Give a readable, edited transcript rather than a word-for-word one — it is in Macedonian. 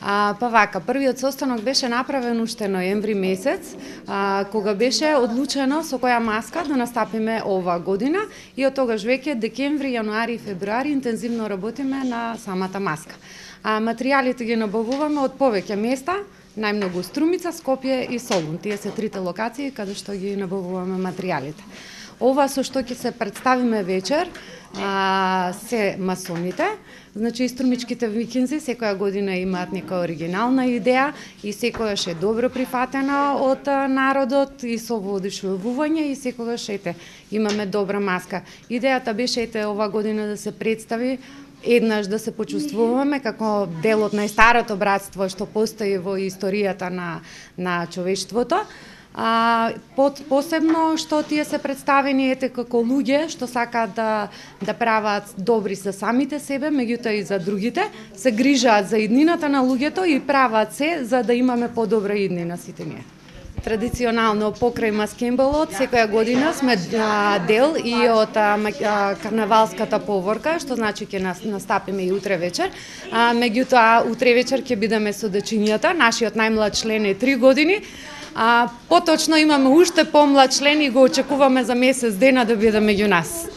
Па вака, првиот состанок беше направен уште ноември месец, кога беше одлучено со која маска да настапиме ова година и од тогаш веќе декември, јануари и февруари интензивно работиме на самата маска. Материјалите ги набавуваме од повеќе места, најмногу Струмица, Скопје и Солун. Тие се трите локации каде што ги набавуваме материјалите. Ова со што ќе се представиме вечер се масоните. Значи, струмичките викинзи секоја година имаат нека оригинална идеја и секогаш е добро прифатена од народот и со воодушевување и секогаш имаме добра маска. Идејата беше ова година да се представи еднаш да се почувствуваме како дел од најстарото братство што постои во историјата на човештвото. Посебно што тие се представени како луѓе што сакаат да прават добри за самите себе, меѓутоа и за другите, се грижаат за иднината на луѓето и прават се за да имаме подобра иднина сите ние. Традиционално покрај маскембалот секоја година сме дел и од карнавалската поворка, што значи ќе настапиме и утре вечер. Меѓутоа утре вечер ќе бидеме со дечињата, нашиот најмлад член е 3 години. Поточно имаме уште помлад член и го очекуваме за месец дена да биде меѓу нас.